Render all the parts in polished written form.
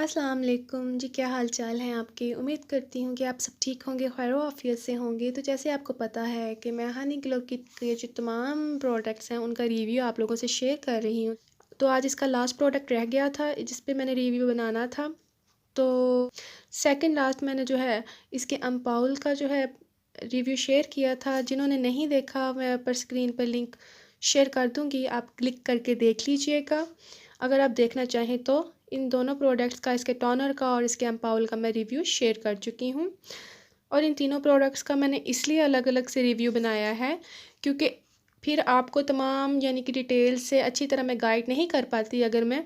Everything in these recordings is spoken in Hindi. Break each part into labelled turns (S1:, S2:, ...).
S1: अस्सलाम वालेकुम जी। क्या हाल चाल हैं आपके। उम्मीद करती हूँ कि आप सब ठीक होंगे, खैर आफियत से होंगे। तो जैसे आपको पता है कि मैं हनी ग्लो किट के जो तमाम प्रोडक्ट्स हैं उनका रिव्यू आप लोगों से शेयर कर रही हूँ। तो आज इसका लास्ट प्रोडक्ट रह गया था जिस पे मैंने रिव्यू बनाना था। तो सेकंड लास्ट मैंने जो है इसके अम्पाउल का जो है रिव्यू शेयर किया था। जिन्होंने नहीं देखा मैं ऊपर स्क्रीन पर लिंक शेयर कर दूँगी, आप क्लिक करके देख लीजिएगा अगर आप देखना चाहें तो। इन दोनों प्रोडक्ट्स का, इसके टोनर का और इसके अम्पाउल का मैं रिव्यू शेयर कर चुकी हूँ। और इन तीनों प्रोडक्ट्स का मैंने इसलिए अलग अलग से रिव्यू बनाया है क्योंकि फिर आपको तमाम यानी कि डिटेल से अच्छी तरह मैं गाइड नहीं कर पाती अगर मैं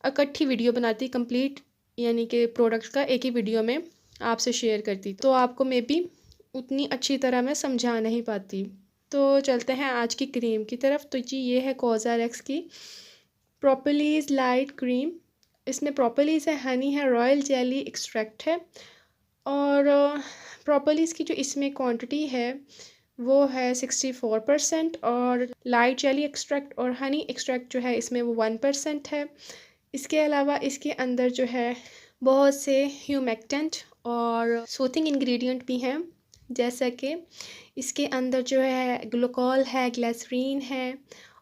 S1: इकट्ठी वीडियो बनाती कंप्लीट यानी कि प्रोडक्ट्स का एक ही वीडियो में आपसे शेयर करती, तो आपको मे बी उतनी अच्छी तरह मैं समझा नहीं पाती। तो चलते हैं आज की क्रीम की तरफ। तो जी ये है कॉज़ारेक्स की प्रोपोलिस लाइट क्रीम। इसमें प्रोपोलिस है, हनी है, रॉयल जेली एक्सट्रैक्ट है और प्रोपोलिस की जो इसमें क्वांटिटी है वो है 64% और लाइट जेली एक्सट्रैक्ट और हनी एक्सट्रैक्ट जो है इसमें वो 1% है। इसके अलावा इसके अंदर जो है बहुत से ह्यूमेक्टेंट और सूथिंग इंग्रेडिएंट भी हैं, जैसा कि इसके अंदर जो है ग्लूकोल है, ग्लिसरीन है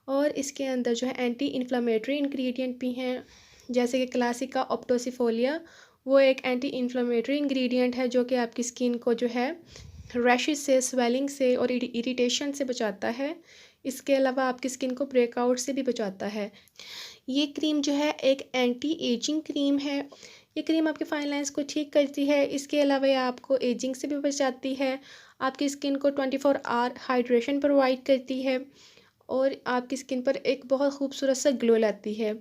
S1: और इसके अंदर जो है एंटी इन्फ्लामेटरी इंग्रेडिएंट भी हैं, जैसे कि क्लासिका ऑप्टोसिफोलिया। वो एक एंटी इन्फ्लामेटरी इंग्रेडिएंट है जो कि आपकी स्किन को जो है रैशेस से, स्वेलिंग से और इरिटेशन से बचाता है। इसके अलावा आपकी स्किन को ब्रेकआउट से भी बचाता है। ये क्रीम जो है एक एंटी एजिंग क्रीम है। ये क्रीम आपके फाइन लाइंस को ठीक करती है। इसके अलावा ये आपको एजिंग से भी बचाती है। आपकी स्किन को 24 आवर हाइड्रेशन प्रोवाइड करती है और आपकी स्किन पर एक बहुत खूबसूरत सा ग्लो लाती है।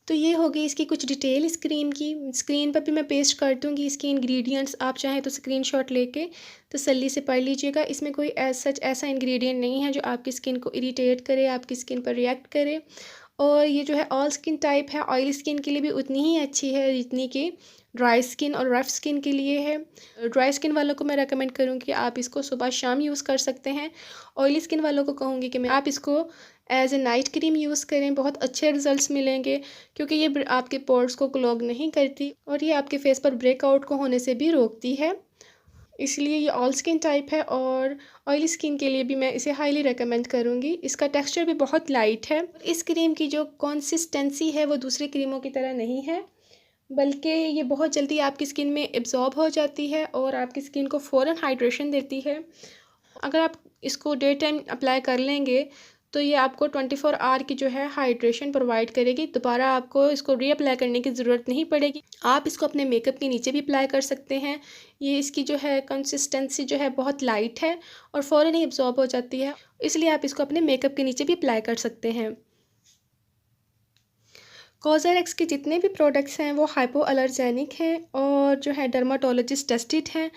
S1: तो ये हो गई इसकी कुछ डिटेल इस क्रीम की। स्क्रीन पर भी मैं पेस्ट कर दूँगी इसके इंग्रेडिएंट्स, आप चाहें तो स्क्रीनशॉट लेके तसल्ली से पढ़ लीजिएगा। इसमें कोई ऐसा इंग्रेडिएंट नहीं है जो आपकी स्किन को इरिटेट करे, आपकी स्किन पर रिएक्ट करे। और ये जो है ऑल स्किन टाइप है, ऑयली स्किन के लिए भी उतनी ही अच्छी है जितनी कि ड्राई स्किन और रफ़ स्किन के लिए है। ड्राई स्किन वालों को मैं रेकमेंड करूँगी कि आप इसको सुबह शाम यूज़ कर सकते हैं। ऑयली स्किन वालों को कहूँगी कि मैं आप इसको as a night cream use करें, बहुत अच्छे रिजल्ट्स मिलेंगे क्योंकि ये आपके पोर्स को क्लॉग नहीं करती और ये आपके फेस पर ब्रेकआउट को होने से भी रोकती है। इसलिए ये ऑल स्किन टाइप है और ऑयली स्किन के लिए भी मैं इसे हाईली रेकमेंड करूँगी। इसका टेक्सचर भी बहुत लाइट है। इस क्रीम की जो कंसिस्टेंसी है वो दूसरी क्रीमों की तरह नहीं है, बल्कि ये बहुत जल्दी आपकी स्किन में एब्जॉर्ब हो जाती है और आपकी स्किन को फ़ौरन हाइड्रेशन देती है। अगर आप इसको डे टाइम अप्लाई कर लेंगे तो ये आपको 24 आवर की जो है हाइड्रेशन प्रोवाइड करेगी। दोबारा आपको इसको रीअप्लाई करने की ज़रूरत नहीं पड़ेगी। आप इसको अपने मेकअप के नीचे भी अप्लाई कर सकते हैं। ये इसकी जो है कंसिस्टेंसी जो है बहुत लाइट है और फ़ौरन ही एब्जॉर्ब हो जाती है, इसलिए आप इसको अपने मेकअप के नीचे भी अप्लाई कर सकते हैं। कॉज़ारेक्स के जितने भी प्रोडक्ट्स हैं वो हाइपो एलर्जेनिक हैं और जो है डर्माटोलॉजिस्ट टेस्टेड हैं,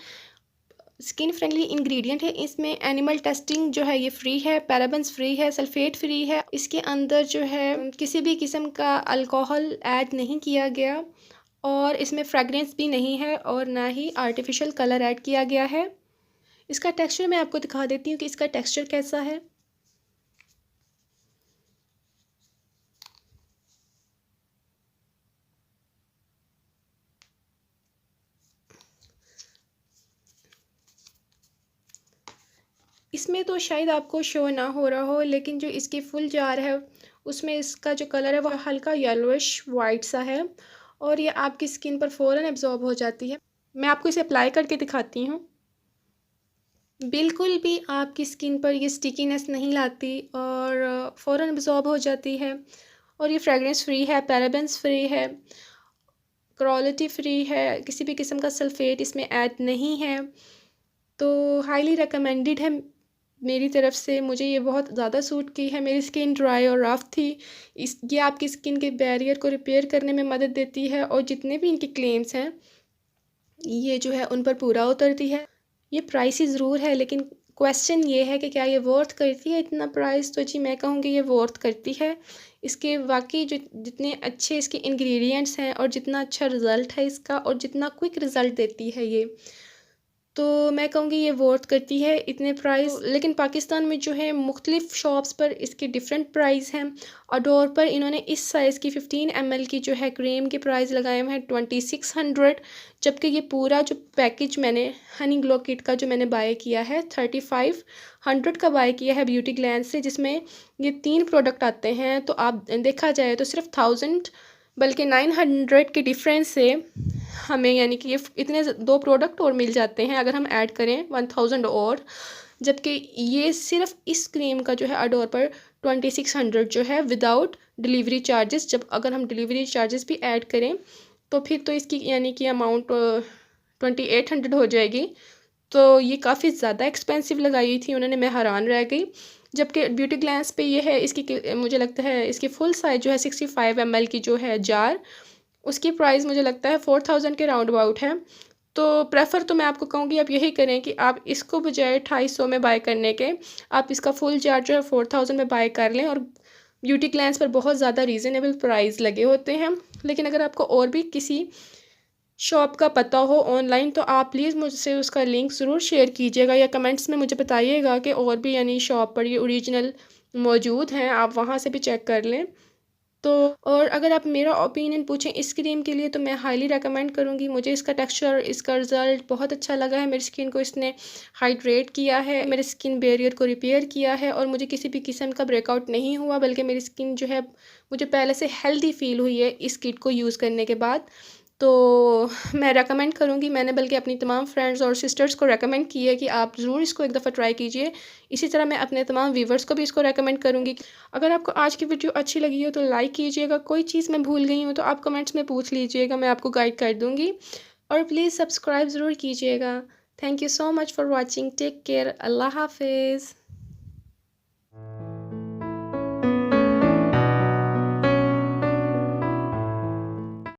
S1: स्किन फ्रेंडली इंग्रेडिएंट है। इसमें एनिमल टेस्टिंग जो है ये फ्री है, पैराबेन्स फ्री है, सल्फेट फ्री है। इसके अंदर जो है किसी भी किस्म का अल्कोहल ऐड नहीं किया गया और इसमें फ्रेगरेंस भी नहीं है और ना ही आर्टिफिशियल कलर ऐड किया गया है। इसका टेक्सचर मैं आपको दिखा देती हूँ कि इसका टेक्सचर कैसा है। इसमें तो शायद आपको शो ना हो रहा हो, लेकिन जो इसकी फुल जार है उसमें इसका जो कलर है वो हल्का येलोइश वाइट सा है और ये आपकी स्किन पर फ़ौरन एब्जॉर्ब हो जाती है। मैं आपको इसे अप्लाई करके दिखाती हूँ। बिल्कुल भी आपकी स्किन पर ये स्टिकीनेस नहीं लाती और फ़ौरन एब्जॉर्ब हो जाती है और ये फ्रेगरेंस फ्री है, पैराबेन्स फ्री है, क्वालिटी फ्री है, किसी भी किस्म का सल्फेट इसमें ऐड नहीं है। तो हाईली रिकमेंडेड है मेरी तरफ से। मुझे ये बहुत ज़्यादा सूट की है। मेरी स्किन ड्राई और रफ़ थी। ये आपकी स्किन के बैरियर को रिपेयर करने में मदद देती है और जितने भी इनके क्लेम्स हैं ये जो है उन पर पूरा उतरती है। ये प्राइसी ज़रूर है, लेकिन क्वेश्चन ये है कि क्या ये वर्थ करती है इतना प्राइस। तो जी मैं कहूँगी ये वर्थ करती है। इसके वाकई जो जितने अच्छे इसके इंग्रेडिएंट्स हैं और जितना अच्छा रिज़ल्ट है इसका और जितना क्विक रिज़ल्ट देती है ये, तो मैं कहूँगी ये वर्थ करती है इतने प्राइस। लेकिन पाकिस्तान में जो है मुख्तलिफ़ शॉप्स पर इसके डिफरेंट प्राइस हैं। अडोर पर इन्होंने इस साइज़ की 15 ml की जो है क्रीम के प्राइस लगाए हुए हैं 2600, जबकि ये पूरा जो पैकेज मैंने हनी ग्लो किट का जो मैंने बाय किया है 3500 का बाय किया है ब्यूटी ग्लैंड से, जिसमें ये 3 प्रोडक्ट आते हैं। तो आप देखा जाए तो सिर्फ 1000 बल्कि 900 के डिफरेंस से हमें यानी कि ये इतने 2 प्रोडक्ट और मिल जाते हैं अगर हम ऐड करें 1000 और। जबकि ये सिर्फ इस क्रीम का जो है अडोर पर 2600 जो है विदाउट डिलीवरी चार्जेस। जब अगर हम डिलीवरी चार्जेस भी ऐड करें तो फिर तो इसकी यानी कि अमाउंट 2800 हो जाएगी। तो ये काफ़ी ज़्यादा एक्सपेंसिव लगाई थी उन्होंने, मैं हैरान रह गई। जबकि ब्यूटी ग्लैंस पे ये है इसकी मुझे लगता है इसकी फुल साइज़ जो है 65 ml की जो है जार, उसकी प्राइस मुझे लगता है 4000 के राउंड अबाउट है। तो प्रेफर तो मैं आपको कहूँगी आप यही करें कि आप इसको बजाय 250 में बाय करने के आप इसका फुल जार जो है 4000 में बाय कर लें। और ब्यूटी क्लाइंस पर बहुत ज़्यादा रीज़नेबल प्राइस लगे होते हैं। लेकिन अगर आपको और भी किसी शॉप का पता हो ऑनलाइन तो आप प्लीज़ मुझसे उसका लिंक ज़रूर शेयर कीजिएगा या कमेंट्स में मुझे बताइएगा कि और भी यानी शॉप पर ये ओरिजिनल मौजूद हैं, आप वहाँ से भी चेक कर लें। तो और अगर आप मेरा ओपिनियन पूछें इस क्रीम के लिए तो मैं हाईली रेकमेंड करूँगी। मुझे इसका टेक्सचर, इसका रिज़ल्ट बहुत अच्छा लगा है। मेरी स्किन को इसने हाइड्रेट किया है, मेरे स्किन बैरियर को रिपेयर किया है और मुझे किसी भी किस्म का ब्रेकआउट नहीं हुआ, बल्कि मेरी स्किन जो है मुझे पहले से हेल्दी फ़ील हुई है इस किट को यूज़ करने के बाद। तो मैं रेकमेंड करूँगी, मैंने बल्कि अपनी तमाम फ्रेंड्स और सिस्टर्स को रेकमेंड की है कि आप ज़रूर इसको एक दफ़ा ट्राई कीजिए। इसी तरह मैं अपने तमाम व्यूवर्स को भी इसको रेकमेंड करूँगी। अगर आपको आज की वीडियो अच्छी लगी हो तो लाइक कीजिएगा, कोई चीज़ मैं भूल गई हूँ तो आप कमेंट्स में पूछ लीजिएगा, मैं आपको गाइड कर दूँगी। और प्लीज़ सब्सक्राइब ज़रूर कीजिएगा। Thank you so much for watching. Take care. अल्लाह हाफिज़।